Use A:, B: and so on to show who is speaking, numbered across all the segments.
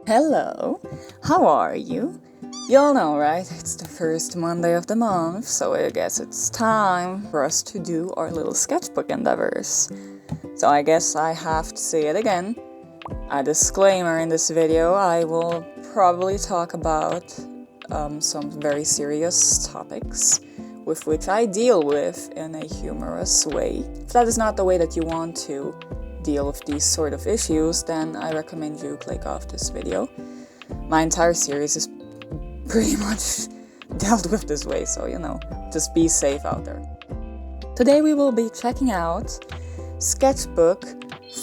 A: Hello, how are you? You all know, right? It's the first Monday of the month, so I guess it's time for us to do our little sketchbook endeavors. So I guess I have to say it again. A disclaimer in this video, I will probably talk about some very serious topics with which I deal with in a humorous way. If that is not the way that you want to deal with these sort of issues, then I recommend you click off this video. My entire series is pretty much dealt with this way, so just be safe out there. Today we will be checking out Sketchbook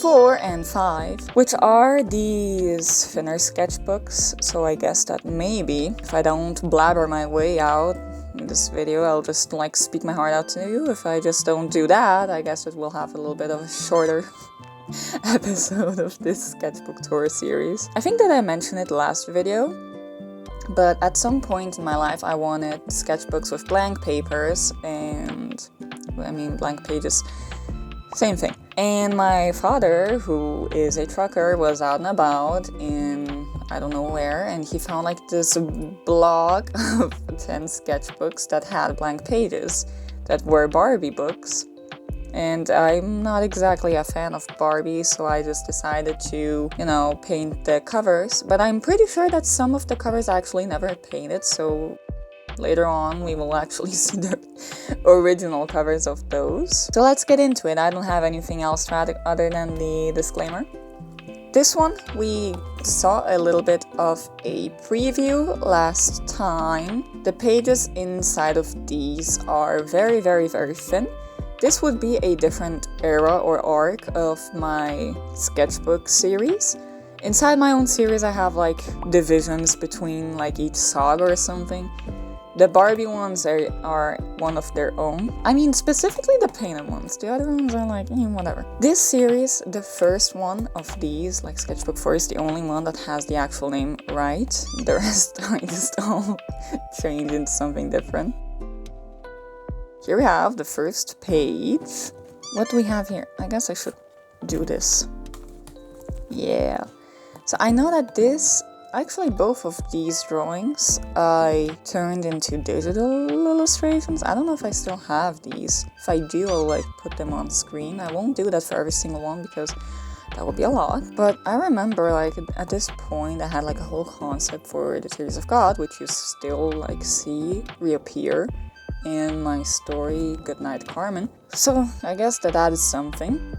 A: 4 and 5, which are these thinner sketchbooks, so I guess that maybe if I don't blabber my way out in this video, I'll just speak my heart out to you. If I just don't do that, I guess it will have a little bit of a shorter episode of this sketchbook tour series. I think that I mentioned it last video, but at some point in my life I wanted sketchbooks with blank papers and, blank pages, same thing. And my father, who is a trucker, was out and about in I don't know where, and he found this blog of 10 sketchbooks that had blank pages that were Barbie books. And I'm not exactly a fan of Barbie, so I just decided to, paint the covers. But I'm pretty sure that some of the covers I actually never painted, so later on we will actually see the original covers of those. So let's get into it. I don't have anything else to add other than the disclaimer. This one, we saw a little bit of a preview last time. The pages inside of these are very, very, very thin. This would be a different era or arc of my sketchbook series. Inside my own series, I have divisions between each saga or something. The Barbie ones are one of their own. Specifically the painted ones. The other ones are whatever. This series, the first one of these, Sketchbook 4, is the only one that has the actual name right. The rest I just all changed into something different. Here we have the first page. What do we have here? I guess I should do this. Yeah. So I know that both of these drawings I turned into digital illustrations. I don't know if I still have these. If I do, I'll put them on screen. I won't do that for every single one because that would be a lot. But I remember at this point I had a whole concept for the Tears of God, which you still see reappear in my story Goodnight Carmen. So I guess that is something.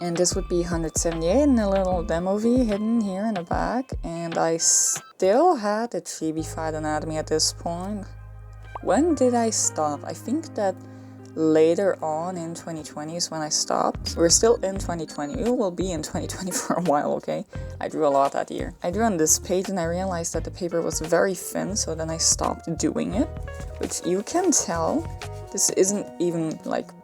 A: And this would be 178 and a little demo V hidden here in the back. And I still had the chibi-fied anatomy at this point. When did I stop? I think that later on in 2020 is when I stopped. We're still in 2020. We will be in 2020 for a while, okay? I drew a lot that year. I drew on this page and I realized that the paper was very thin, so then I stopped doing it. Which you can tell, this isn't even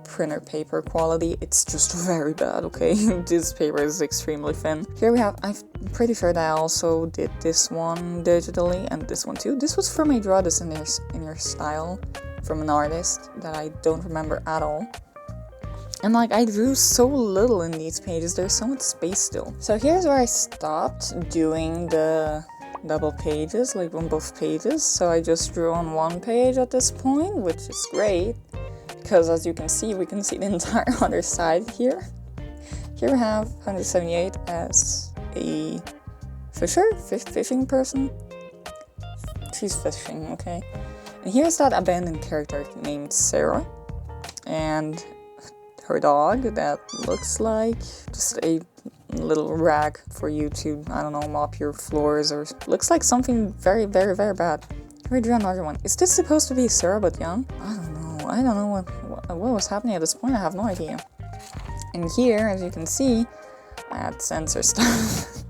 A: printer paper quality, it's just very bad, okay? This paper is extremely thin. Here we have, I'm pretty sure that I also did this one digitally and this one too. This was from a Draw This in Your Style from an artist that I don't remember at all. And I drew so little in these pages, there's so much space still. So here's where I stopped doing the double pages, on both pages. So I just drew on one page at this point, which is great. Because as you can see, we can see the entire other side here. Here we have 178 as a fishing person. She's fishing, okay. And here's that abandoned character named Sarah. And her dog that looks like just a little rag for you to, mop your floors, or looks like something very, very, very bad. Here we drew another one. Is this supposed to be Sarah but young? I don't know what was happening at this point. I have no idea. And here, as you can see, I had censor stuff.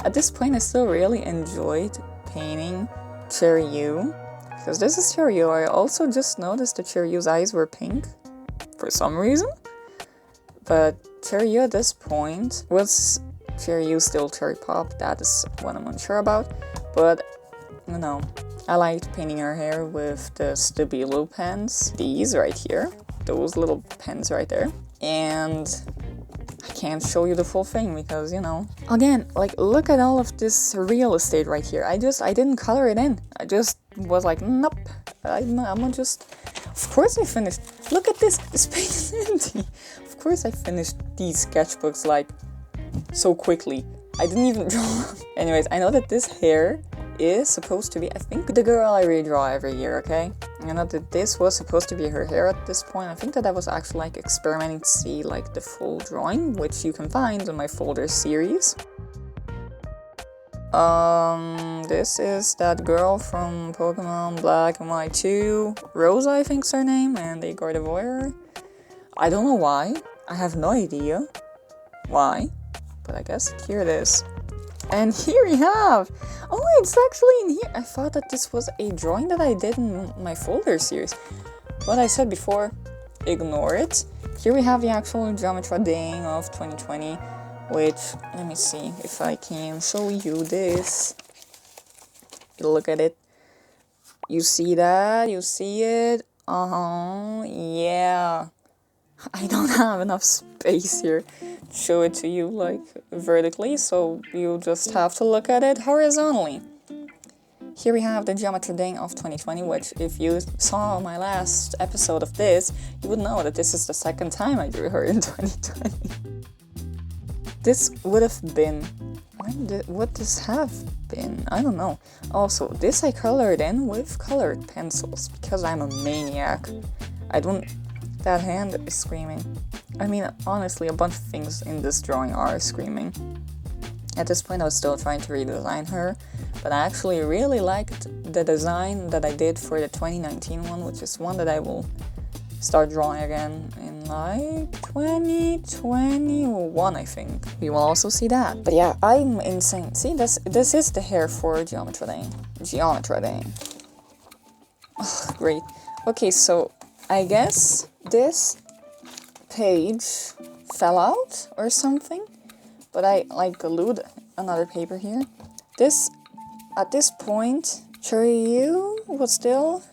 A: At this point, I still really enjoyed painting Cherry-Yu, because this is Cherry-Yu. I also just noticed that Cherry-Yu's eyes were pink for some reason. But Cherry-Yu at this point was Cherry-Yu still Cherry Pop. That is what I'm unsure about. But I liked painting her hair with the Stabilo pens. These right here. Those little pens right there. And I can't show you the full thing because, you know. Again, like, look at all of this real estate right here. I didn't color it in. I just was like, nope. I'm gonna just... Of course I finished. Look at this. This page is empty. Of course I finished these sketchbooks, like, so quickly. I didn't even draw. Anyways, I know that this hair is supposed to be, I think, the girl I redraw every year, okay? I know that this was supposed to be her hair at this point. I think that I was actually like experimenting to see like the full drawing, which you can find in my folder series. This is that girl from Pokemon Black and White 2. Rosa, I think's her name, and the Gardevoir. I don't know why. I have no idea why, but I guess here it is. And here we have, oh, it's actually in here. I thought that this was a drawing that I did in my folder series. What I said before, ignore it. Here we have the actual Geometry Day of 2020, which, let me see if I can show you this. Look at it. You see that? You see it? Yeah. I don't have enough space here to show it to you like vertically, so you just have to look at it horizontally. Here we have the Geometry Day of 2020, which if you saw my last episode of this, you would know that this is the second time I drew her in 2020. This would have been... When would this have been? I don't know. Also, this I colored in with colored pencils, because I'm a maniac. I don't... That hand is screaming. I mean, honestly, a bunch of things in this drawing are screaming. At this point, I was still trying to redesign her, but I actually really liked the design that I did for the 2019 one, which is one that I will start drawing again in like 2021, I think. You will also see that. But yeah, I'm insane. See, this is the hair for Geometry Day. Geometry Day. Oh, great. Okay, so I guess this page fell out or something, but I like glued another paper here. At this point, Cherry U was still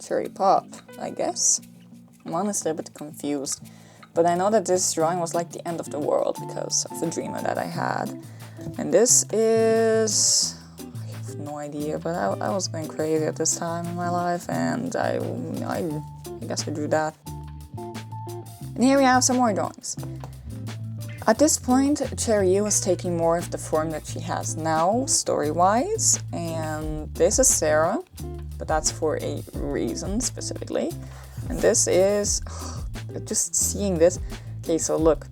A: Cherry Pop, I guess. I'm honestly a bit confused, but I know that this drawing was like the end of the world because of the dream that I had. And this is... I have no idea, but I was going crazy at this time in my life, and I guess I drew that. And here we have some more drawings. At this point, Cherry U was taking more of the form that she has now, story-wise, and this is Sarah, but that's for a reason specifically. And this is, just seeing this, okay, so look,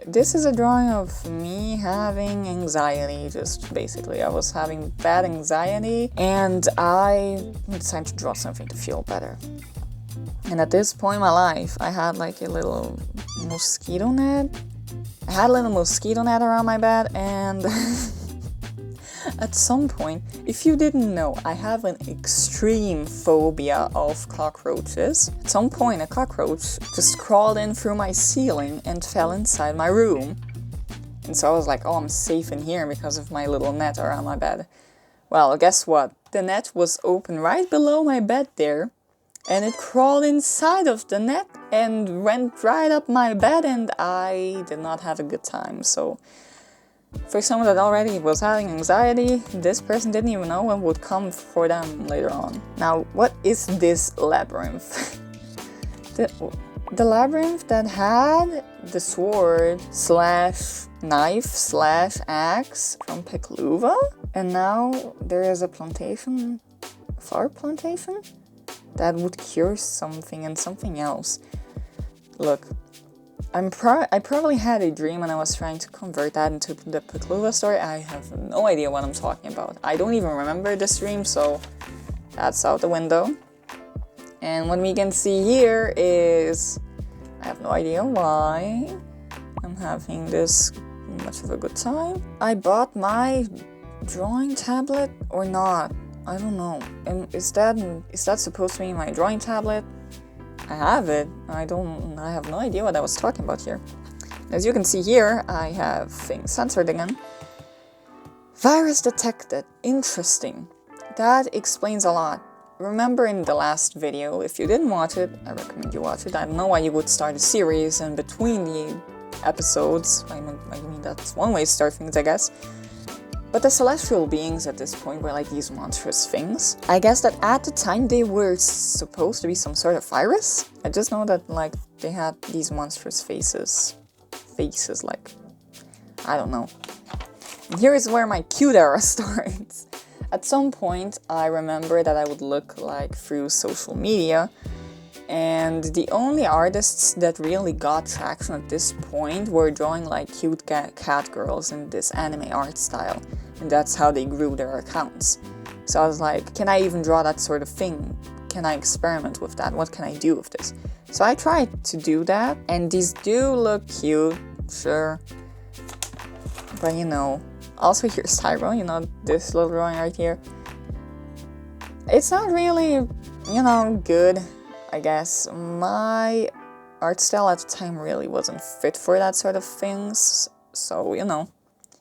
A: this is a drawing of me having anxiety, just basically. I was having bad anxiety, and I decided to draw something to feel better. And at this point in my life, I had like a little mosquito net. I had a little mosquito net around my bed, and at some point, if you didn't know, I have an extreme phobia of cockroaches. At some point, a cockroach just crawled in through my ceiling and fell inside my room. And so I was like, oh, I'm safe in here because of my little net around my bed. Well, guess what? The net was open right below my bed there. And it crawled inside of the net and went right up my bed, and I did not have a good time. So for someone that already was having anxiety, this person didn't even know what would come for them later on. Now, what is this labyrinth? The labyrinth that had the sword slash knife slash axe from Pekluva, and now there is a plantation, a flower plantation? That would cure something and something else. Look, I probably had a dream and I was trying to convert that into the Pekluva story. I have no idea what I'm talking about. I don't even remember this dream, so that's out the window. And what we can see here is, I have no idea why I'm having this much of a good time. I bought my drawing tablet or not. I don't know. And is that supposed to be my drawing tablet? I have it. I have no idea what I was talking about here. As you can see here, I have things censored again. Virus detected. Interesting. That explains a lot. Remember in the last video, if you didn't watch it, I recommend you watch it. I don't know why you would start a series in between the episodes. I mean, that's one way to start things, I guess. But the celestial beings at this point were like these monstrous things. I guess that at the time they were supposed to be some sort of virus. I just know that like they had these monstrous faces. Faces, like, I don't know. And here is where my cute era starts. At some point I remember that I would look like through social media, and the only artists that really got traction at this point were drawing like cute cat girls in this anime art style, and that's how they grew their accounts. So I was like, can I even draw that sort of thing? Can I experiment with that? What can I do with this? So I tried to do that, and these do look cute, sure. But you know, also here's Tyro, you know, this little drawing right here. It's not really, you know, good, I guess. My art style at the time really wasn't fit for that sort of things. So, you know,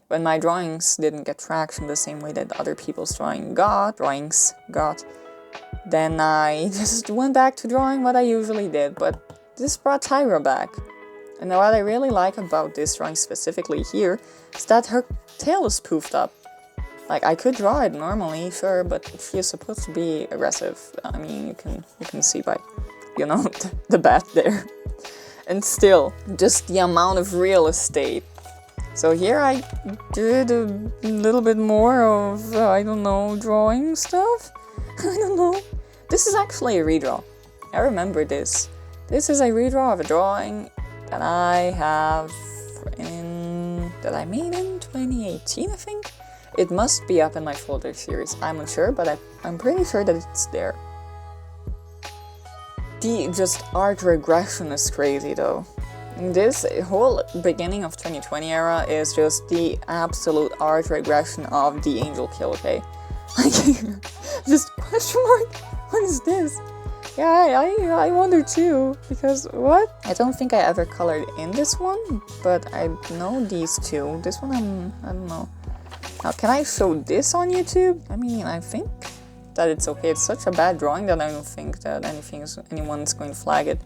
A: when my drawings didn't get traction the same way that other people's drawings got, then I just went back to drawing what I usually did. But this brought Tyra back. And what I really like about this drawing specifically here is that her tail is poofed up. Like, I could draw it normally, sure, but she is supposed to be aggressive. I mean, you can see by, you know, the bat there. And still, just the amount of real estate. So here I did a little bit more of, I don't know, drawing stuff? I don't know. This is actually a redraw. I remember this. This is a redraw of a drawing that I have that I made in 2018, I think. It must be up in my folder series. I'm not sure, but I'm pretty sure that it's there. The just art regression is crazy though. This whole beginning of 2020 era is just the absolute art regression of the angel kill, okay? Like, just question mark? What is this? Yeah, I wonder too, because what? I don't think I ever colored in this one, but I know these two. This one I don't know. Now, can I show this on YouTube? I mean, I think that it's okay. It's such a bad drawing that I don't think that anyone's going to flag it.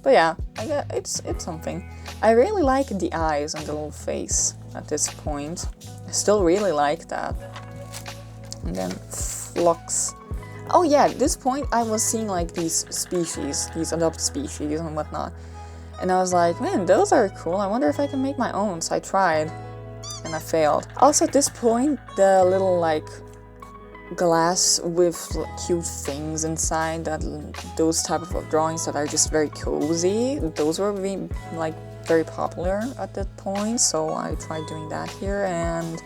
A: But yeah, it's something. I really like the eyes and the little face at this point. I still really like that. And then flux. Oh yeah, at this point I was seeing like these species, these adopted species and whatnot. And I was like, man, those are cool. I wonder if I can make my own. So I tried. And I failed. Also at this point, the little like glass with cute things inside, those type of drawings that are just very cozy, those were very popular at that point, so I tried doing that here, and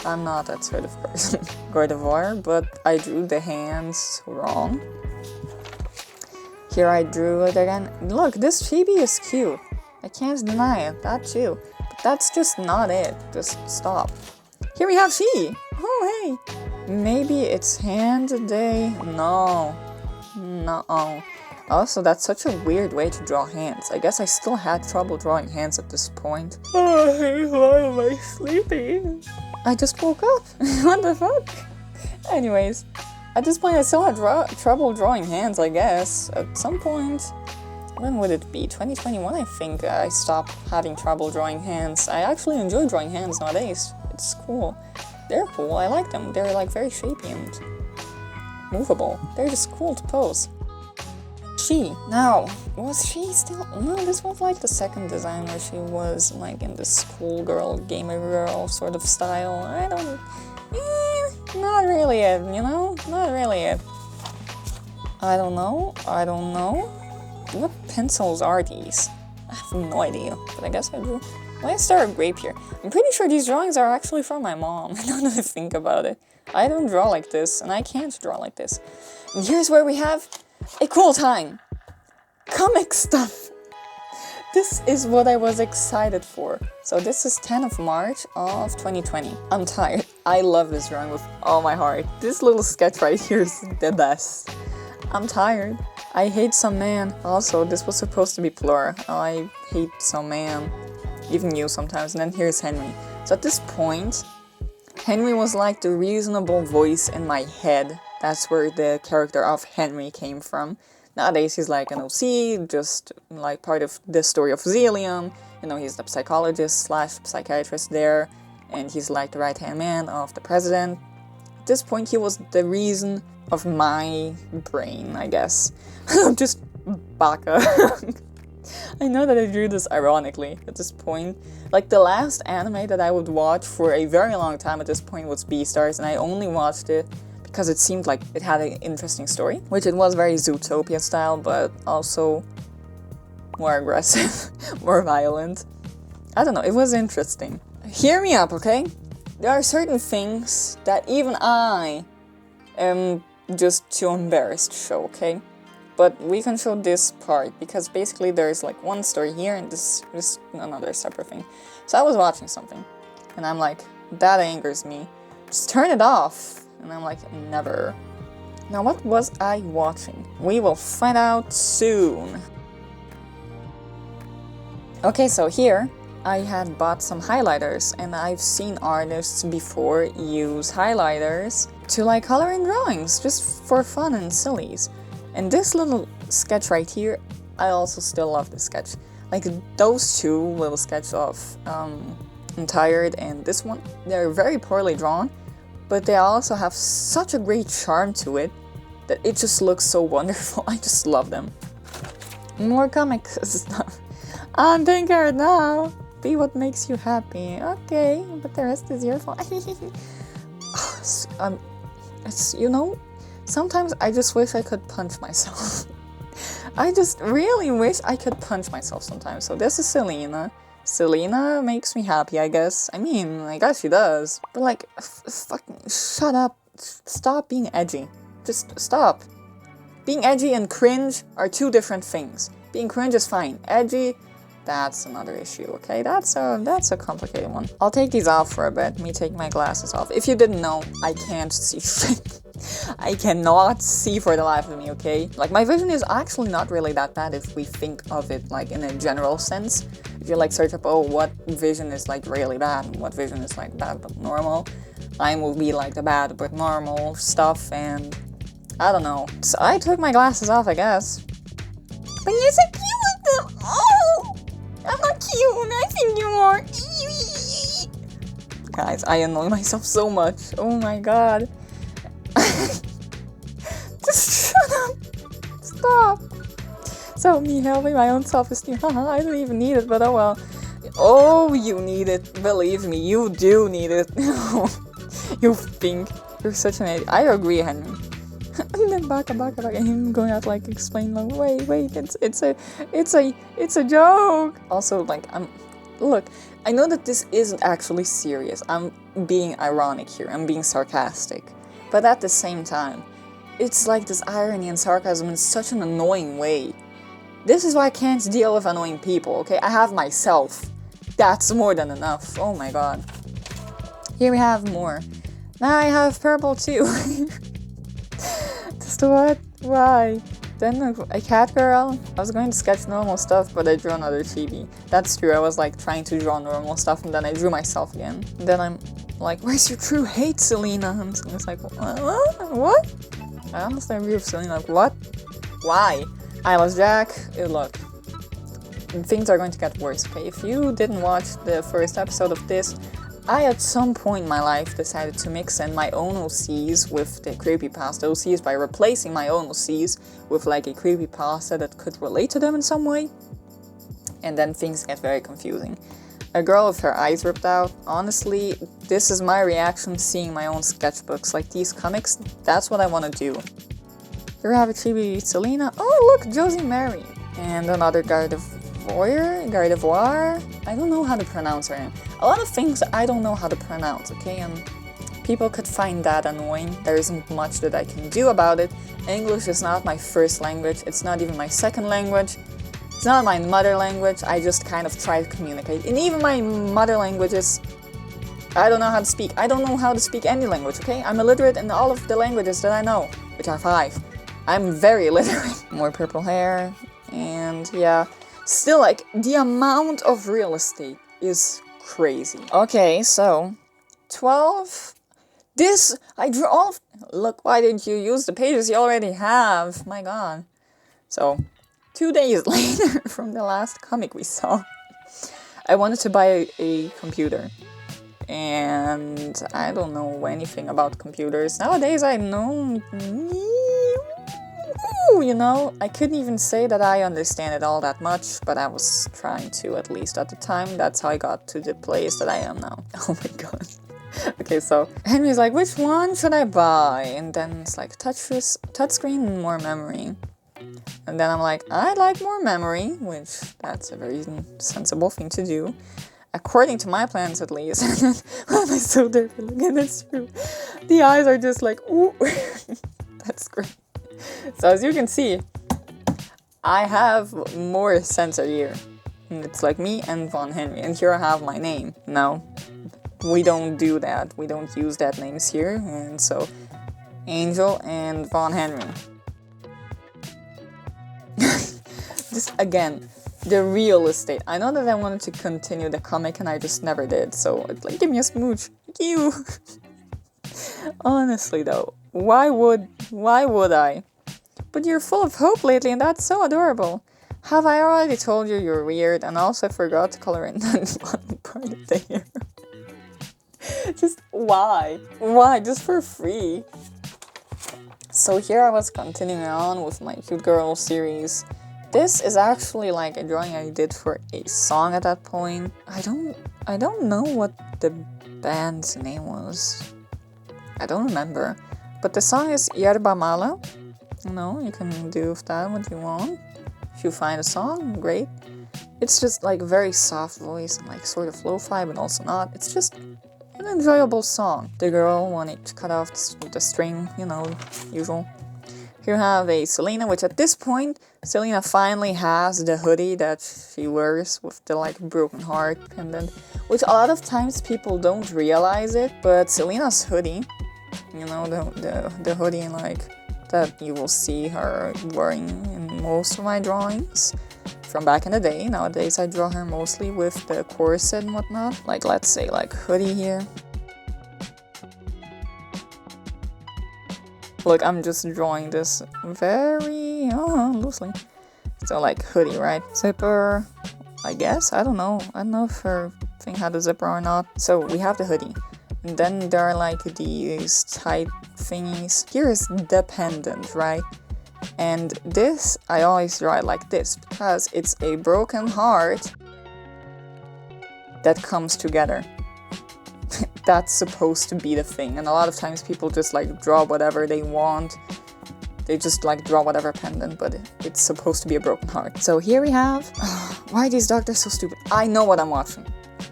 A: I'm not that sort of person, Gardevoir, but I drew the hands wrong. Here I drew it again. Look, this chibi is cute. I can't deny it, that too. That's just not it. Just stop. Here we have she. Oh, hey. Maybe it's hand day. No. Also, that's such a weird way to draw hands. I guess I still had trouble drawing hands at this point. Oh, why am I sleepy? I just woke up. What the fuck? Anyways, at this point I still had trouble drawing hands, I guess. At some point. When would it be? 2021, I think I stopped having trouble drawing hands. I actually enjoy drawing hands nowadays. It's cool. They're cool. I like them. They're like very shapy and movable. They're just cool to pose. She. Now, was she still... No, this was like the second design where she was like in the schoolgirl, gamer girl sort of style. I don't... not really it, you know? Not really it. I don't know. What pencils are these? I have no idea, but I guess I drew. Why is there a grape here? I'm pretty sure these drawings are actually from my mom. I don't know to think about it. I don't draw like this, and I can't draw like this. And here's where we have a cool time. Comic stuff. This is what I was excited for. So this is 10th of March of 2020. I'm tired. I love this drawing with all my heart. This little sketch right here is the best. I'm tired. I hate some man. Also, this was supposed to be plural. I hate some man. Even you sometimes. And then here's Henry. So at this point, Henry was like the reasonable voice in my head. That's where the character of Henry came from. Nowadays he's like an OC, just like part of the story of Zillion. You know, he's the psychologist slash psychiatrist there, and he's like the right-hand man of the president. At this point, he was the reason of my brain, I guess. Just baka. I know that I drew this ironically at this point. Like, the last anime that I would watch for a very long time at this point was Beastars, and I only watched it because it seemed like it had an interesting story, which it was very Zootopia style, but also more aggressive, more violent. I don't know, it was interesting. Hear me up, okay? There are certain things that even I am just too embarrassed to show, okay? But we can show this part, because basically there's like one story here and this is another separate thing. So I was watching something, and I'm like, that angers me. Just turn it off. And I'm like, never. Now what was I watching? We will find out soon. Okay, so here I had bought some highlighters, and I've seen artists before use highlighters to like color in drawings, just for fun and sillies. And this little sketch right here, I also still love this sketch. Like those two little sketches of I'm Tired and this one, they're very poorly drawn, but they also have such a great charm to it that it just looks so wonderful. I just love them. More comic stuff. I'm being carried now. Be what makes you happy. Okay, but the rest is your fault. It's, you know, sometimes I just wish I could punch myself. I just really wish I could punch myself sometimes. So this is Selena. Selena makes me happy, I guess. I mean, I guess she does. But like, fucking shut up. Stop being edgy. Just stop. Being edgy and cringe are two different things. Being cringe is fine. Edgy, that's another issue, okay? That's a complicated one. I'll take these off for a bit. Me take my glasses off. If you didn't know, I can't see shit. I cannot see for the life of me, okay? Like, my vision is actually not really that bad if we think of it, like, in a general sense. If you, like, search up, oh, what vision is, like, really bad and what vision is, like, bad but normal, mine will be, like, the bad but normal stuff, and I don't know. So I took my glasses off, I guess. But you're so cute with them! Oh! I'm not cute, I think you are. Guys, I annoy myself so much. Oh my god. Just shut up. Stop. So me helping my own self-esteem. Haha, I don't even need it, but oh well. Oh, you need it. Believe me, you do need it. You think you're such an idiot. I agree, Henry. And then baka, him going out like explain like wait, it's a joke. Also, like, look, I know that this isn't actually serious. I'm being ironic here. I'm being sarcastic. But at the same time, it's like this irony and sarcasm in such an annoying way. This is why I can't deal with annoying people, okay? I have myself. That's more than enough. Oh my god. Here we have more. Now I have purple too. Just what? Why? Then a cat girl? I was going to sketch normal stuff, but I drew another chibi. That's true, I was like trying to draw normal stuff and then I drew myself again. Then I'm like, where's your true hate, Selena? And it's like, what? I understand view of Selena, like, what? Why? Eyelash Jack, look. Things are going to get worse, okay? If you didn't watch the first episode of this, I at some point in my life decided to mix in my own OCs with the creepypasta OCs by replacing my own OCs with like a creepypasta that could relate to them in some way. And then things get very confusing. A girl with her eyes ripped out. Honestly, this is my reaction seeing my own sketchbooks. Like these comics, that's what I want to do. Here we have a chibi Selena. Oh look, Josie Mary. And another Gardevoir. I don't know how to pronounce her name. A lot of things I don't know how to pronounce, okay? And people could find that annoying. There isn't much that I can do about it. English is not my first language. It's not even my second language. It's not my mother language. I just kind of try to communicate. And even my mother languages, I don't know how to speak. I don't know how to speak any language, okay? I'm illiterate in all of the languages that I know, which are 5. I'm very illiterate. More purple hair. And yeah. Still, like, the amount of real estate is crazy. Okay, so 12. This, I drew all of, look, why didn't you use the pages you already have? My god. So, 2 days later from the last comic we saw, I wanted to buy a computer. And I don't know anything about computers. Nowadays I know, you know, I couldn't even say that I understand it all that much, but I was trying to, at least at the time. That's how I got to the place that I am now. Oh my god. Okay, so Henry's like, which one should I buy? And then it's like touchscreen and more memory. And then I'm like, I like more memory, which that's a very sensible thing to do. According to my plans, at least. Why am I so dirty? Again, that's true. The eyes are just like, ooh. That's great. So as you can see, I have more sensor here. And it's like me and Von Henry. And here I have my name. No, we don't do that. We don't use that names here. And so, Angel and Von Henry. Just again, the real estate. I know that I wanted to continue the comic and I just never did. So, like, give me a smooch. Thank you. Honestly though, why would I? But you're full of hope lately and that's so adorable. Have I already told you you're weird and also I forgot to color in that one part of the hair? Just why? Why? Just for free. So here I was continuing on with my Cute Girl series. This is actually like a drawing I did for a song at that point. I don't know what the band's name was. I don't remember. But the song is Yerba Mala. You know, you can do with that what you want. If you find a song, great. It's just like very soft voice and like sort of lo-fi, but also not. It's just an enjoyable song. The girl wanted to cut off the string, you know, usual. Here we have a Selena, which at this point, Selena finally has the hoodie that she wears with the like broken heart pendant, which a lot of times people don't realize it, but Selena's hoodie, you know, the hoodie like that you will see her wearing in most of my drawings from back in the day. Nowadays I draw her mostly with the corset and whatnot, like let's say like hoodie here. Look, I'm just drawing this very loosely. So like hoodie, right? Zipper, I guess. I don't know. I don't know if her thing had a zipper or not. So we have the hoodie. And then there are like these tight thingies. Here is the pendant, right? And this, I always draw it like this because it's a broken heart that comes together. That's supposed to be the thing, and a lot of times people just like draw whatever they want. They just like draw whatever pendant, but it's supposed to be a broken heart. So here we have, why are these doctors so stupid? I know what I'm watching.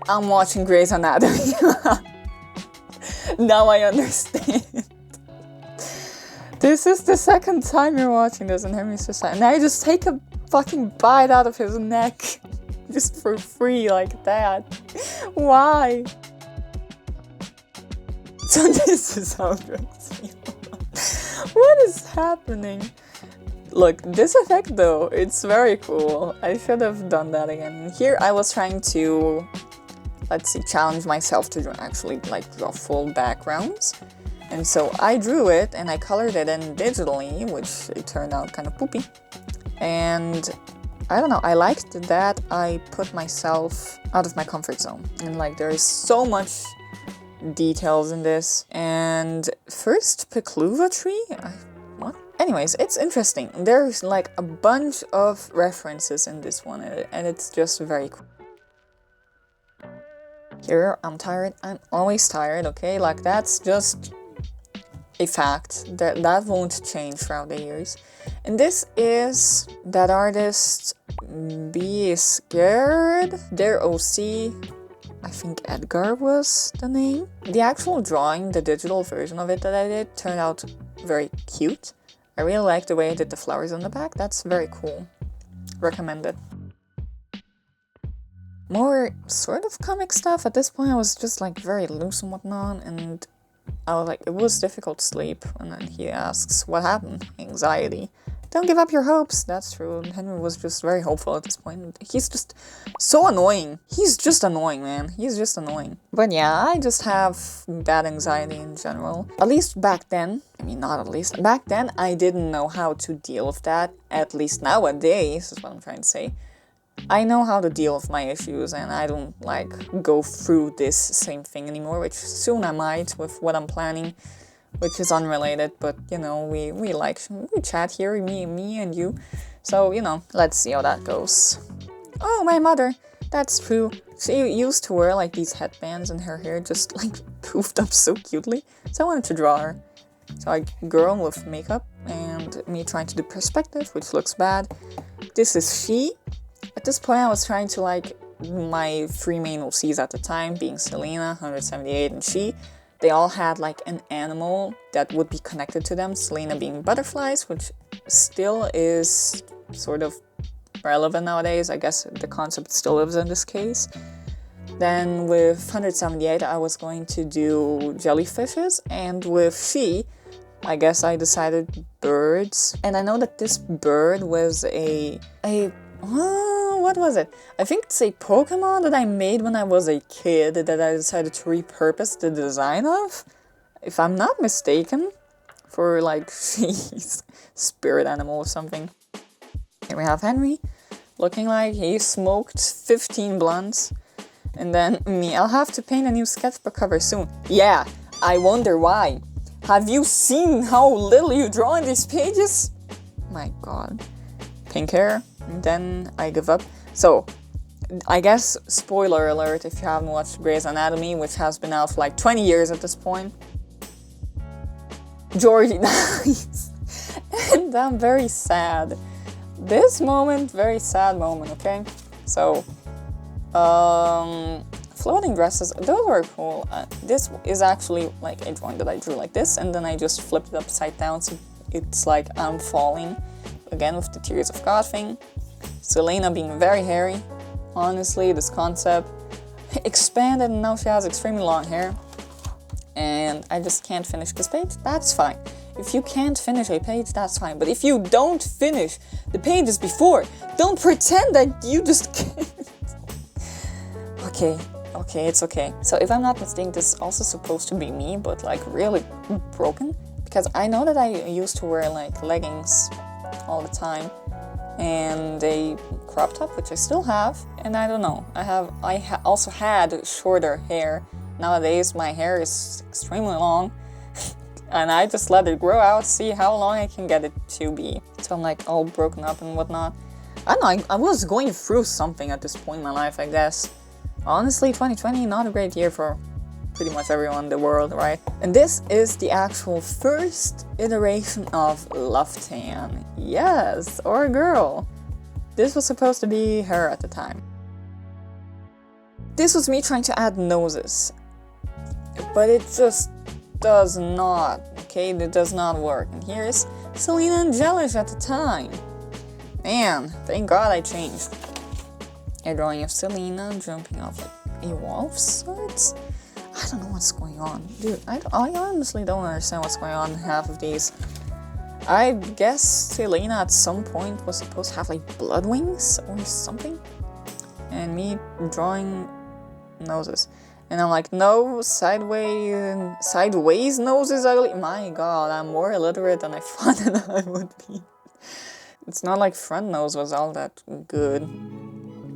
A: I'm watching Grey's Anatomy. Now I understand. This is the second time you're watching this, and Henry's just like, now you just take a fucking bite out of his neck. Just for free like that. Why? So this is how drugs feel. What is happening? Look, this effect though, it's very cool. I should have done that again. Here I was trying to, let's see, challenge myself to actually like draw full backgrounds. And so I drew it and I colored it in digitally, which it turned out kind of poopy. And I don't know, I liked that I put myself out of my comfort zone. And like there is so much details in this. And first Pecluva tree? What? Anyways, it's interesting. There's like a bunch of references in this one and it's just very cool. Here, I'm tired. I'm always tired, okay? Like that's just a fact. That won't change throughout the years. And this is that artist Be Scared. Their OC, I think Edgar was the name. The actual drawing, the digital version of it that I did, turned out very cute. I really like the way I did the flowers on the back. That's very cool. Recommend it. More sort of comic stuff. At this point I was just like very loose and whatnot, and I was like, it was difficult to sleep. And then he asks, what happened? Anxiety. Don't give up your hopes. That's true. Henry was just very hopeful at this point. He's just so annoying. He's just annoying, man. He's just annoying. But yeah, I just have bad anxiety in general. At least back then. I mean, not at least. Back then, I didn't know how to deal with that. At least nowadays, is what I'm trying to say. I know how to deal with my issues, and I don't like go through this same thing anymore, which soon I might with what I'm planning, which is unrelated, but you know, we chat here, me and you. So, you know, let's see how that goes. Oh, my mother, that's true. She used to wear like these headbands and her hair just like poofed up so cutely. So I wanted to draw her. So I girl with makeup and me trying to do perspective, which looks bad. This is she. At this point I was trying to like my 3 main OCs at the time, being Selena, 178, and she. They all had like an animal that would be connected to them. Selena being butterflies, which still is sort of relevant nowadays. I guess the concept still lives in this case. Then with 178 I was going to do jellyfishes, and with she, I guess I decided birds. And I know that this bird was what was it? I think it's a Pokemon that I made when I was a kid that I decided to repurpose the design of, if I'm not mistaken, for like she's spirit animal or something. Here we have Henry, looking like he smoked 15 blunts. And then me, I'll have to paint a new sketchbook cover soon. Yeah, I wonder why. Have you seen how little you draw in these pages? My god. Pink hair, and then I give up. So, I guess, spoiler alert if you haven't watched Grey's Anatomy, which has been out for like 20 years at this point. Georgie dies. And I'm very sad. This moment, very sad moment, okay? So, floating dresses, those were cool. This is actually like a drawing that I drew like this, and then I just flipped it upside down so it's like I'm falling. Again with the Tears of God thing. Selena being very hairy. Honestly, this concept expanded and now she has extremely long hair. And I just can't finish this page. That's fine. If you can't finish a page, that's fine. But if you don't finish the pages before, don't pretend that you just can't. Okay, it's okay. So if I'm not mistaken, this is also supposed to be me, but like really broken. Because I know that I used to wear like leggings all the time and a crop top, which I still have, and I don't know, I also had shorter hair. Nowadays my hair is extremely long and I just let it grow out, see how long I can get it to be. So I'm like all broken up and whatnot. I don't know, I was going through something at this point in my life, I guess. Honestly, 2020, not a great year for pretty much everyone in the world, right? And this is the actual first iteration of Love Tan. Yes, or a girl. This was supposed to be her at the time. This was me trying to add noses. But it just does not, okay? It does not work. And here's Selena and Jellish at the time. Man, thank God I changed. A drawing of Selena jumping off like a wall of sorts. I don't know what's going on. Dude, I honestly don't understand what's going on in half of these. I guess Selena at some point was supposed to have like blood wings or something. And me drawing noses. And I'm like, no, sideways noses ugly. My god, I'm more illiterate than I thought that I would be. It's not like front nose was all that good.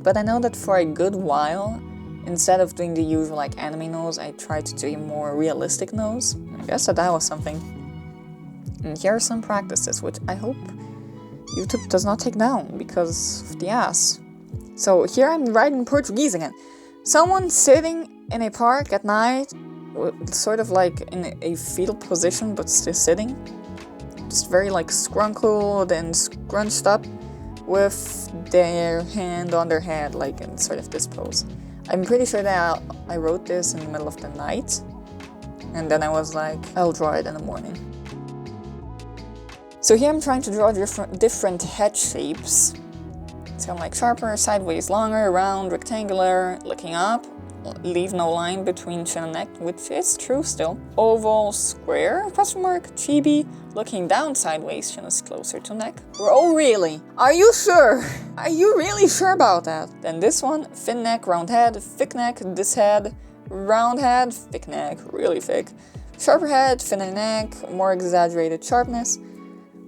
A: But I know that for a good while, instead of doing the usual like anime nose, I tried to do a more realistic nose. I guess that was something. And here are some practices, which I hope YouTube does not take down because of the ass. So here I'm writing Portuguese again. Someone sitting in a park at night, sort of like in a fetal position, but still sitting. Just very like scrunkled and scrunched up with their hand on their head, like in sort of this pose. I'm pretty sure that I wrote this in the middle of the night, and then I was like, I'll draw it in the morning. So here I'm trying to draw different head shapes. So I'm like sharper, sideways, longer, round, rectangular, looking up, leave no line between chin and neck, which is true still. Oval, square, question mark, chibi, looking down sideways, chin is closer to neck. Oh really? Are you sure? Are you really sure about that? Then this one, thin neck, round head, thick neck, this head, round head, thick neck, really thick. Sharper head, thinner neck, more exaggerated sharpness.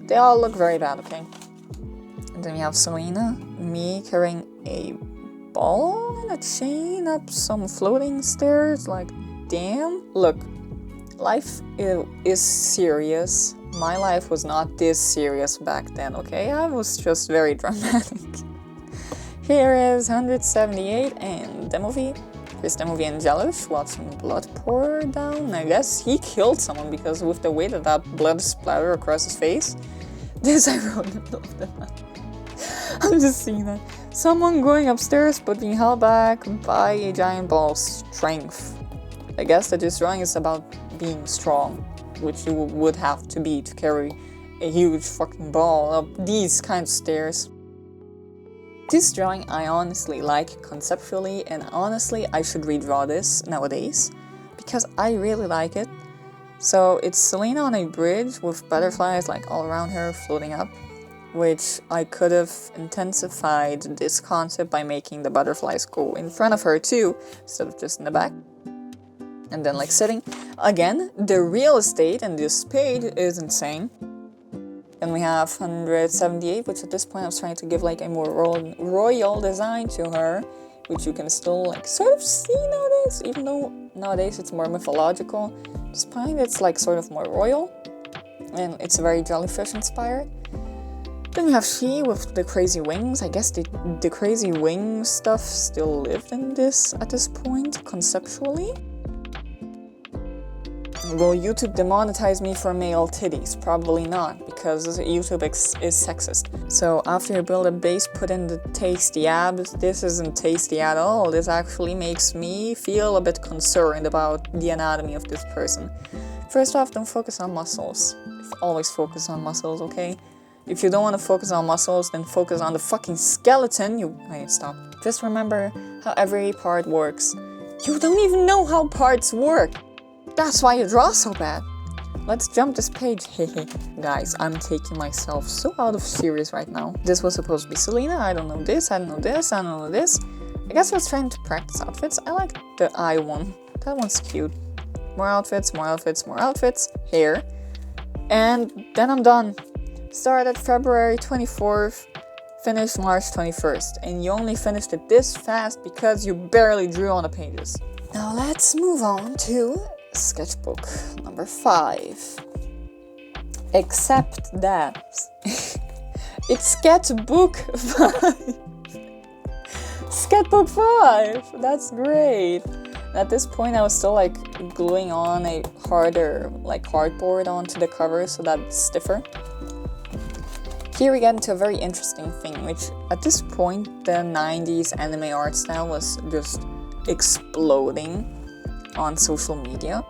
A: They all look very bad, okay? And then we have Selena, me carrying a ball and a chain up some floating stairs. Like, damn. Look, life is serious. My life was not this serious back then, okay? I was just very dramatic. Here is 178 and Demovie. Here's Demovie and Jealous watching blood pour down. I guess he killed someone because with the way that blood splattered across his face. This I wrote in the middle of the night. I'm just seeing that. Someone going upstairs but being held back by a giant ball of strength. I guess that this drawing is about being strong, which you would have to be to carry a huge fucking ball up these kinds of stairs. This drawing I honestly like conceptually, and honestly I should redraw this nowadays because I really like it. So it's Selena on a bridge with butterflies like all around her floating up, which I could have intensified this concept by making the butterflies go in front of her too, instead of just in the back. And then like sitting. Again, the real estate in this page is insane. Then we have 178, which at this point I was trying to give like a more royal design to her, which you can still like sort of see nowadays, even though nowadays it's more mythological. This point it's like sort of more royal, and it's very jellyfish inspired. Then we have she with the crazy wings. I guess the crazy wing stuff still lived in this at this point, conceptually. Will YouTube demonetize me for male titties? Probably not, because YouTube is sexist. So after you build a base, put in the tasty abs. This isn't tasty at all. This actually makes me feel a bit concerned about the anatomy of this person. First off, don't focus on muscles. Always focus on muscles, okay? If you don't want to focus on muscles, then focus on the fucking skeleton. Wait, stop. Just remember how every part works. You don't even know how parts work. That's why you draw so bad. Let's jump this page. Hehe. Guys, I'm taking myself so out of serious right now. This was supposed to be Selena. I don't know this, I don't know this, I don't know this. I guess I was trying to practice outfits. I like the eye one. That one's cute. More outfits, more outfits, more outfits. Hair. And then I'm done. Started February 24th. Finished March 21st. And you only finished it this fast because you barely drew on the pages. Now let's move on to sketchbook number 5. Except that it's sketchbook 5. Sketchbook 5. That's great. At this point I was still like gluing on a harder like cardboard onto the cover so that it's stiffer. Here we get into a very interesting thing, which at this point the 90s anime art style was just exploding on social media.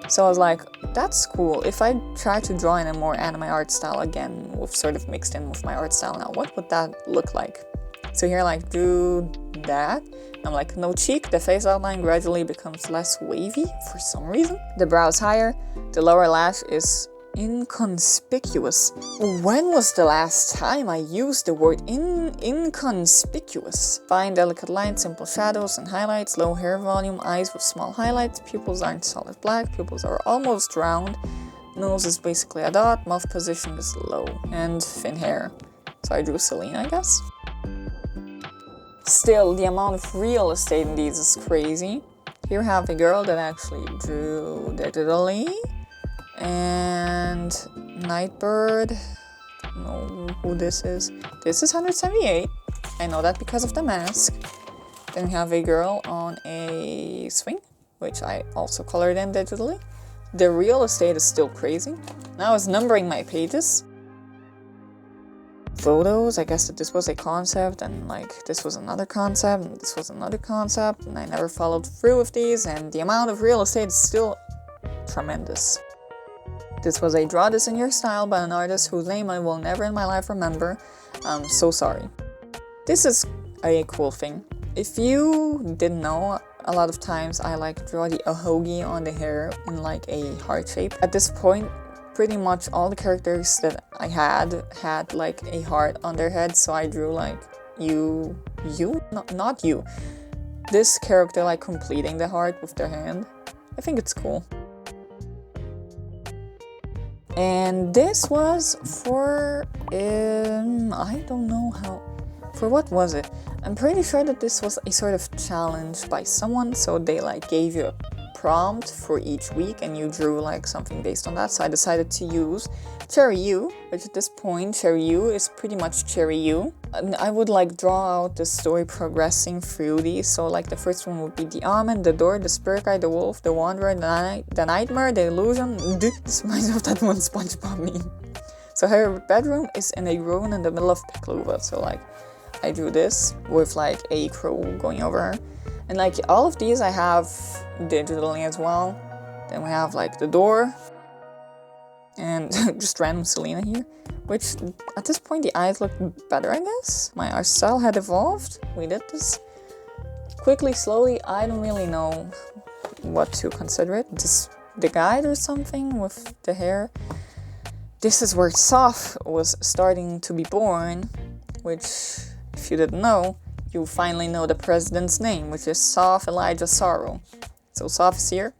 A: So I was like, that's cool. If I try to draw in a more anime art style again, with sort of mixed in with my art style now, what would that look like? So here, like, do that. I'm like, no cheek. The face outline gradually becomes less wavy for some reason. The brow is higher. The lower lash is inconspicuous. When was the last time I used the word inconspicuous? Fine delicate lines, simple shadows and highlights, low hair volume, eyes with small highlights, pupils aren't solid black, pupils are almost round, nose is basically a dot, mouth position is low, and thin hair. So I drew Selena, I guess. Still, the amount of real estate in these is crazy. Here we have a girl that actually drew digitally. And Nightbird, don't know who this is. This is 178. I know that because of the mask. Then we have a girl on a swing, which I also colored in digitally. The real estate is still crazy. Now I was numbering my pages. Photos, I guess that this was a concept, and like this was another concept, and this was another concept, and I never followed through with these, and the amount of real estate is still tremendous. This was a draw this in your style by an artist whose name I will never in my life remember. I'm so sorry. This is a cool thing. If you didn't know, a lot of times I like draw the ahogi on the hair in like a heart shape. At this point, pretty much all the characters that I had like a heart on their head, so I drew like not you. This character like completing the heart with their hand. I think it's cool. And this was for, I don't know how, for what was it? I'm pretty sure that this was a sort of challenge by someone, so they like gave you a prompt for each week and you drew like something based on that. So I decided to use Cherry U, which at this point Cherry U is pretty much Cherry U. And I would like draw out the story progressing through these. So like the first one would be the almond, the door, the spirit guide, the wolf, the wanderer, the nightmare, the illusion. This reminds me of that one SpongeBob meme. So her bedroom is in a ruin in the middle of Pekluva. So like I drew this with like a crow going over her. And like all of these I have digitally as well. Then we have like the door and just random Selena here, which at this point the eyes look better, I guess. Our style had evolved. We did this quickly, slowly. I don't really know what to consider it. Just the guide or something with the hair. This is where Soph was starting to be born, which if you didn't know, you finally know the president's name, which is Soph Elijah Sorrow. So Soph is here.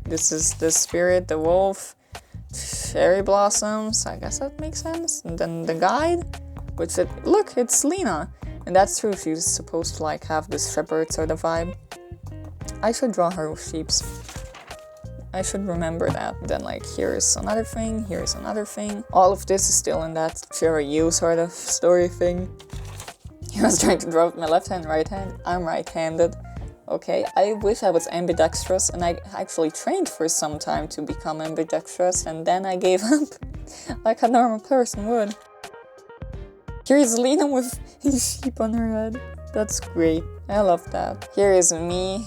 A: This is the spirit, the wolf, cherry blossoms. I guess that makes sense. And then the guide, which look, it's Lena. And that's true, she's supposed to like have this shepherd sort of vibe. I should draw her with sheeps. I should remember that. Then like here's another thing, here's another thing. All of this is still in that Cherry U sort of story thing. I was trying to draw with my left hand, right hand. I'm right-handed. Okay, I wish I was ambidextrous, and I actually trained for some time to become ambidextrous, and then I gave up, like a normal person would. Here's Lena with a sheep on her head. That's great. I love that. Here is me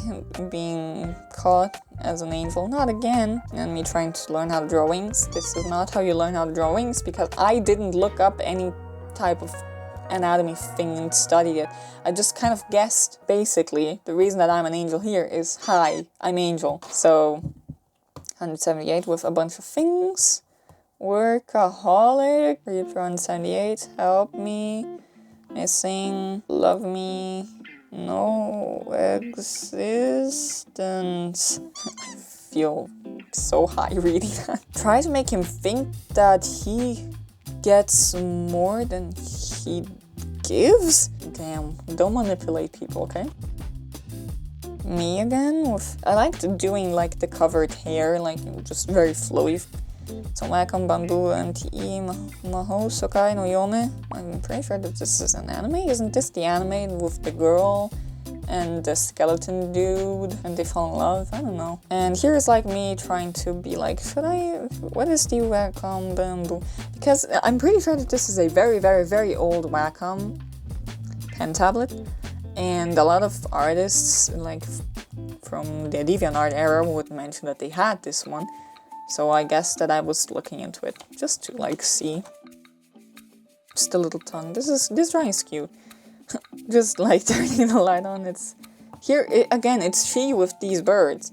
A: being caught as an angel. Not again. And me trying to learn how to draw wings. This is not how you learn how to draw wings, because I didn't look up any type of anatomy thing and study it. I just kind of guessed, basically. The reason that I'm an angel here is, hi, I'm angel. So 178 with a bunch of things. Workaholic. Read 178. Help me. Missing. Love me. No existence. I feel so high reading that. Try to make him think that he gets more than he gives? Damn, don't manipulate people, okay? Me again with, I liked doing like the covered hair, like just very flowy. So Makam Bamboo and Ti Maho Sokai no Yome. I'm pretty sure that this is an anime. Isn't this the anime with the girl and the skeleton dude and they fall in love? I don't know. And here's like me trying to be like, what is the Wacom Bamboo? Because I'm pretty sure that this is a very, very, very old Wacom pen tablet. And a lot of artists like from the DeviantArt era would mention that they had this one. So I guess that I was looking into it just to like see. Just a little tongue. This drawing is cute. Just like turning the light on. It's here again. It's she with these birds.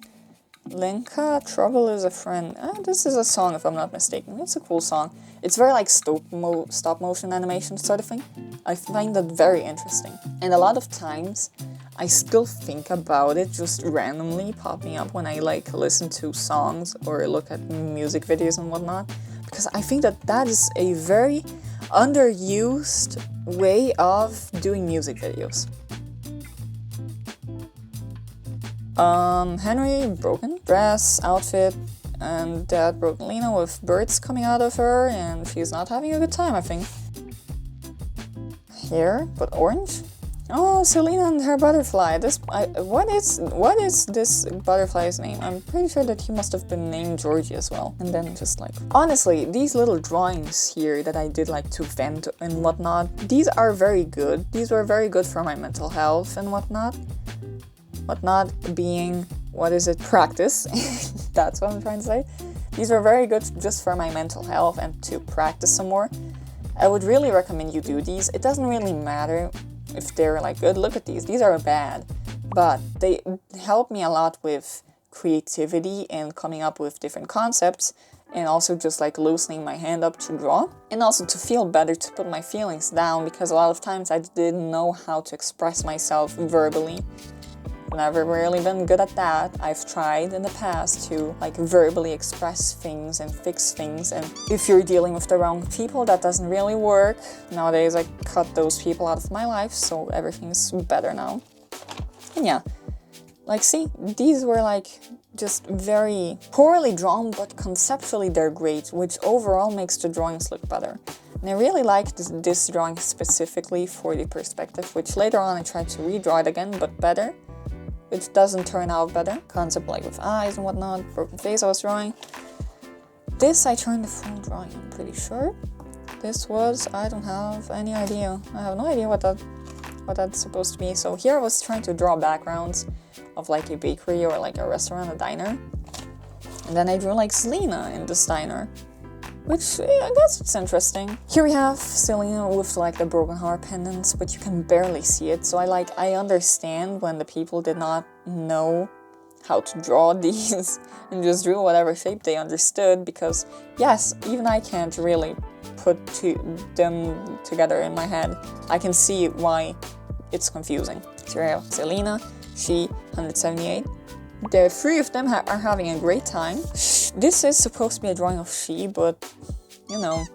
A: Lenka, trouble is a friend. This is a song, if I'm not mistaken. It's a cool song. It's very like stop motion animation sort of thing. I find that very interesting. And a lot of times, I still think about it just randomly popping up when I like listen to songs or look at music videos and whatnot. Because I think that that is a very underused way of doing music videos. Henry, broken dress, outfit, and that broken Lena with birds coming out of her, and she's not having a good time, I think. Hair, but orange? Oh, Selena and her butterfly. What is this butterfly's name? I'm pretty sure that he must have been named Georgie as well. And then just like, honestly, these little drawings here that I did like to vent and whatnot, these are very good. These were very good for my mental health and whatnot. Whatnot being, what is it? Practice. That's what I'm trying to say. These were very good just for my mental health and to practice some more. I would really recommend you do these. It doesn't really matter if they're like good. Look at these are bad, but they help me a lot with creativity and coming up with different concepts, and also just like loosening my hand up to draw, and also to feel better, to put my feelings down, because a lot of times I didn't know how to express myself verbally. never really been good at that. I've tried in the past to like verbally express things and fix things, and if you're dealing with the wrong people, that doesn't really work. Nowadays I cut those people out of my life, so everything's better now. And yeah, like see, these were like just very poorly drawn, but conceptually they're great, which overall makes the drawings look better. And I really liked this drawing specifically for the perspective, which later on I tried to redraw it again, but better, which doesn't turn out better. Concept like with eyes and whatnot, broken face I was drawing. This I turned the full drawing, I'm pretty sure. This was, I don't have any idea. I have no idea what that's supposed to be. So here I was trying to draw backgrounds of like a bakery or like a restaurant, a diner. And then I drew like Selena in this diner, which I guess it's interesting. Here we have Selena with like the broken heart pendants, but you can barely see it. So I understand when the people did not know how to draw these and just drew whatever shape they understood, because yes, even I can't really put them together in my head. I can see why it's confusing. So here we have Selena, she, 178. The three of them are having a great time. This is supposed to be a drawing of she, but, you know,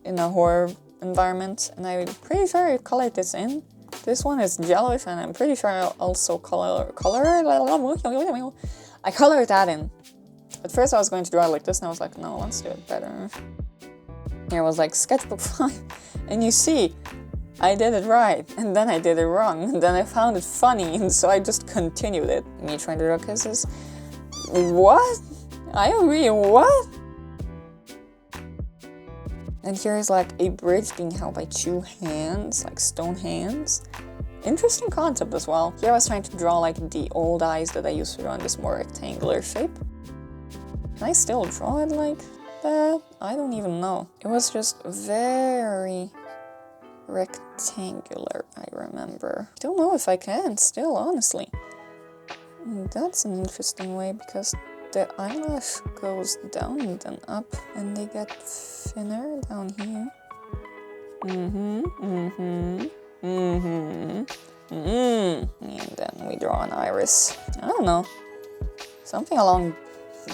A: in a horror environment. And I'm pretty sure I colored this in. This one is jellish, and I'm pretty sure I also I colored that in. At first I was going to draw it like this, and I was like, no, let's do it better. Here was like sketchbook 5. And you see, I did it right, and then I did it wrong, and then I found it funny, and so I just continued it. Me trying to draw kisses. What? I agree, what? And here's like a bridge being held by two hands, like stone hands. Interesting concept as well. Here I was trying to draw like the old eyes that I used to draw in this more rectangular shape. Can I still draw it like that? I don't even know. It was just very rectangular, I remember. I don't know if I can still, honestly. That's an interesting way, because the eyelash goes down and then up, and they get thinner down here. And then we draw an iris. I don't know. Something along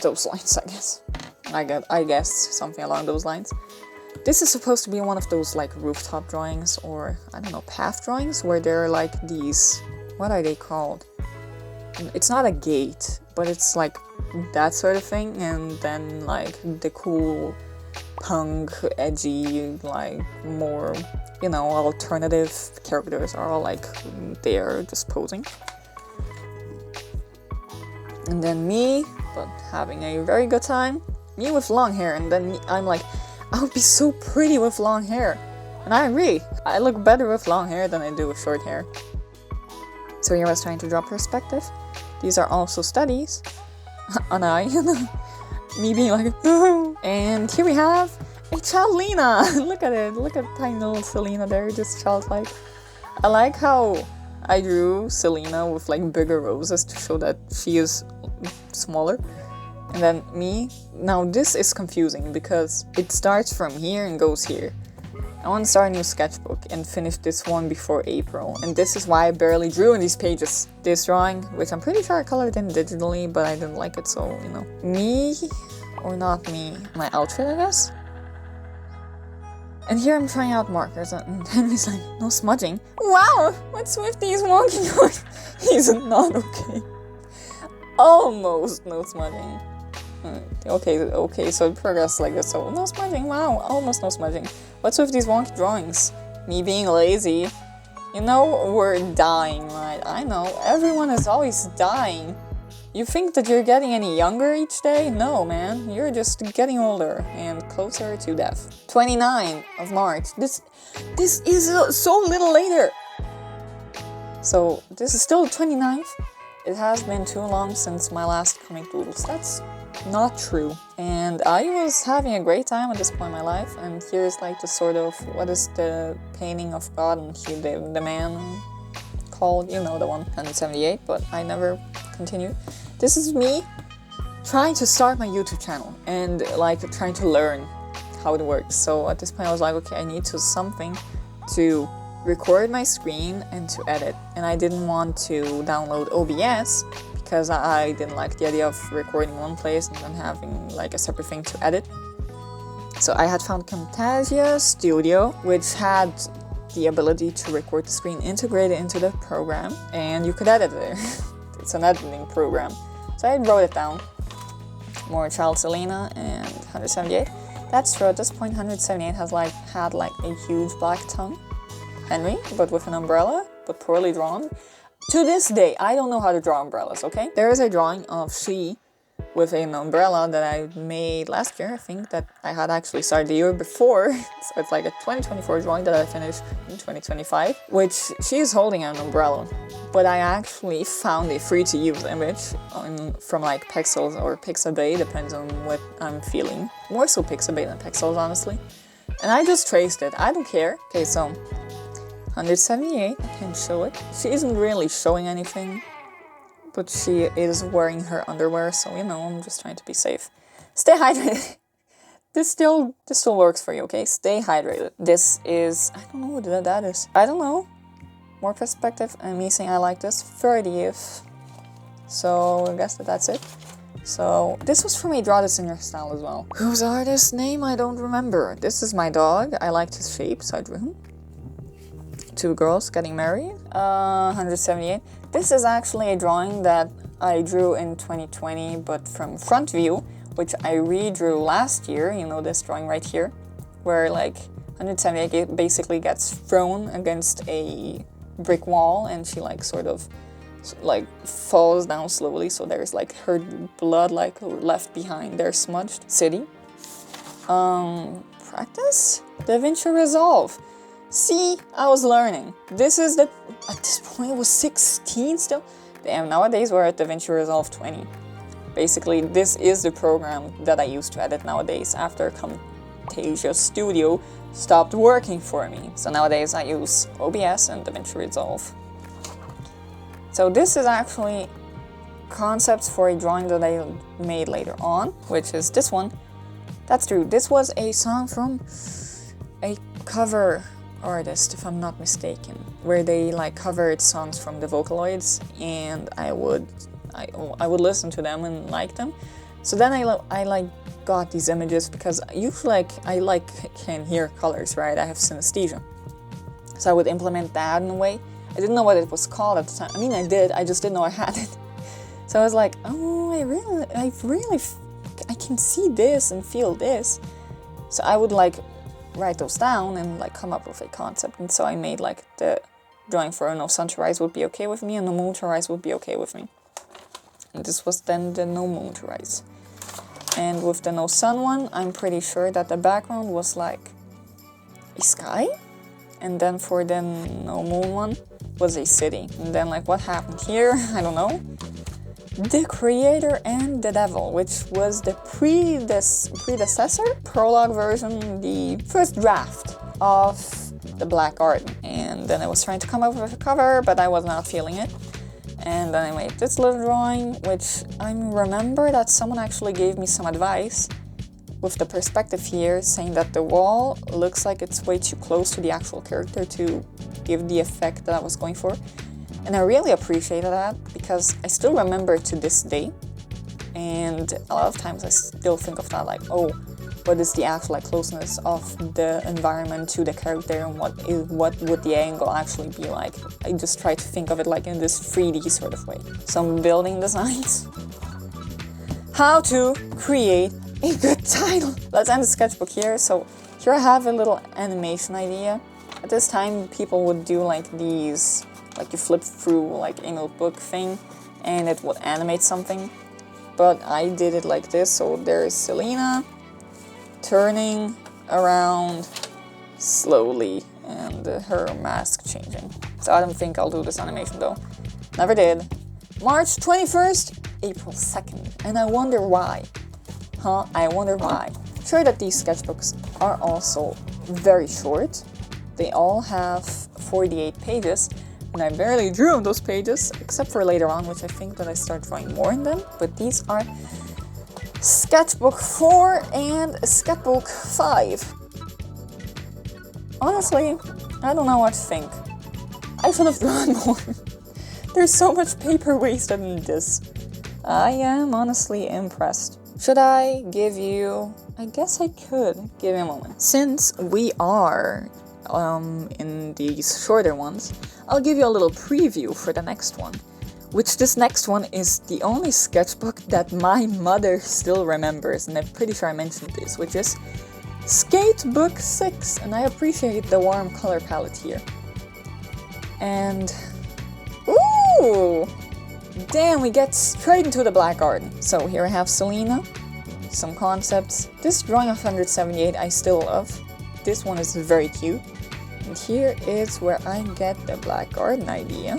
A: those lines, I guess. I guess something along those lines. This is supposed to be one of those like rooftop drawings, or I don't know, path drawings, where there are like these, what are they called? It's not a gate, but it's like that sort of thing, and then like the cool punk, edgy, like more, you know, alternative characters are all like there just posing. And then me, but having a very good time. Me with long hair, and then I'm like, I would be so pretty with long hair. And I agree. I look better with long hair than I do with short hair. So here I was trying to draw perspective. These are also studies. An eye. Me being like, oh. And here we have a child Lena. Look at it. Look at tiny little Selena there, just childlike. I like how I drew Selena with like bigger roses to show that she is smaller. And then me, now this is confusing because it starts from here and goes here. I want to start a new sketchbook and finish this one before April, and this is why I barely drew in these pages. This drawing, which I'm pretty sure I colored in digitally, but I didn't like it, so, you know. Me, or not me, my outfit, I guess? And here I'm trying out markers, and Henry's like, no smudging. Wow, what's with these wonky doors? He's not okay. Almost no smudging. Okay, so it progressed like this, so no smudging, wow, almost no smudging. What's with these wonky drawings? Me being lazy. You know, we're dying, right? I know, everyone is always dying. You think that you're getting any younger each day? No, man, you're just getting older and closer to death. 29th of March, this is so little later. So, this is still the 29th. It has been too long since my last comic doodles. That's not true. And I was having a great time at this point in my life, and here's like the sort of, what is the painting of God and the man called, you know, the one, 178, but I never continued. This is me trying to start my YouTube channel and like trying to learn how it works. So at this point I was like, okay, I need something to record my screen and to edit. And I didn't want to download OBS because I didn't like the idea of recording one place and then having like a separate thing to edit. So I had found Camtasia Studio, which had the ability to record the screen integrated into the program, and you could edit it. It's an editing program. So I wrote it down. More Child Selena and 178. That's true, at this point 178 has had a huge black tongue. Henry, but with an umbrella, but poorly drawn. To this day, I don't know how to draw umbrellas, okay? There is a drawing of she with an umbrella that I made last year. I think that I had actually started the year before. So it's like a 2024 drawing that I finished in 2025, which she is holding an umbrella. But I actually found a free-to-use image from like Pexels or Pixabay, depends on what I'm feeling. More so Pixabay than Pexels, honestly. And I just traced it. I don't care. Okay, so 178, I can show it. She isn't really showing anything, but she is wearing her underwear, so you know, I'm just trying to be safe. Stay hydrated. This still works for you, okay? Stay hydrated. This is, I don't know what that is. I don't know. More perspective, and me saying I like this, 30th. So I guess that's it. So this was from a Draw This in Your Style as well. Whose artist's name? I don't remember. This is my dog. I liked his shape, so I drew him. 2 girls getting married. 178. This is actually a drawing that I drew in 2020, but from front view, which I redrew last year. You know, this drawing right here, where like 178 basically gets thrown against a brick wall, and she like sort of like falls down slowly. So there's like her blood like left behind. There's smudged city. Practice Davinci Resolve. See, I was learning. This is at this point it was 16 still. Damn, nowadays we're at Davinci Resolve 20. Basically, this is the program that I use to edit nowadays after Camtasia Studio stopped working for me. So nowadays I use OBS and Davinci Resolve. So this is actually concepts for a drawing that I made later on, which is this one. That's true. This was a song from a cover artist, if I'm not mistaken, where they like covered songs from the Vocaloids, and I would listen to them and like them. So then I like got these images because usually I can hear colors, right? I have synesthesia, so I would implement that in a way. I didn't know what it was called at the time. I mean, I did. I just didn't know I had it. So I was like, oh, I can see this and feel this. So I would like write those down and like come up with a concept. And so I made like the drawing for No Sun to Rise would be okay with me, and No Moon to Rise would be okay with me. And this was then the No Moon to Rise. And with the No Sun one, I'm pretty sure that the background was like a sky. And then for the No Moon one was a city. And then like what happened here, I don't know. The Creator and the Devil, which was the predecessor, prologue version, the first draft of the Black Garden. And then I was trying to come up with a cover, but I was not feeling it. And then I made this little drawing, which I remember that someone actually gave me some advice with the perspective here, saying that the wall looks like it's way too close to the actual character to give the effect that I was going for. And I really appreciated that because I still remember to this day, and a lot of times I still think of that like, oh, what is the actual like closeness of the environment to the character, and what would the angle actually be like. I just try to think of it like in this 3D sort of way. Some building designs. How to create a good title. Let's end the sketchbook here. So here I have a little animation idea. At this time, people would do like these, like you flip through like a notebook thing and it would animate something. But I did it like this. So there's Selena turning around slowly and her mask changing. So I don't think I'll do this animation though. Never did. March 21st, April 2nd. And I wonder why. I wonder why. Sure that these sketchbooks are also very short. They all have 48 pages, and I barely drew on those pages, except for later on, which I think that I start drawing more in them. But these are sketchbook 4 and sketchbook 5. Honestly, I don't know what to think. I should have drawn more. There's so much paper wasted in this. I am honestly impressed. Should I give you... I guess I could. Give me a moment. Since we are in these shorter ones, I'll give you a little preview for the next one. Which this next one is the only sketchbook that my mother still remembers, and I'm pretty sure I mentioned this, which is SKETCHBOOK 6, and I appreciate the warm color palette here. And... ooh! Damn, we get straight into the black garden. So here I have Selena, some concepts. This drawing of 178 I still love. This one is very cute. And here is where I get the black garden idea.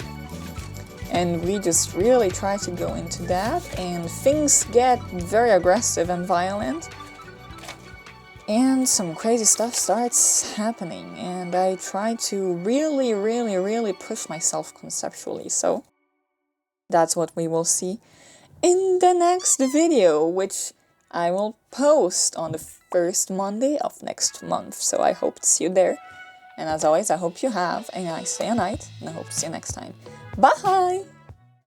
A: And we just really try to go into that, and things get very aggressive and violent. And some crazy stuff starts happening, and I try to really push myself conceptually, so that's what we will see in the next video, which I will post on the first Monday of next month, so I hope to see you there. And as always, I hope you have a nice day and night, and I hope to see you next time. Bye!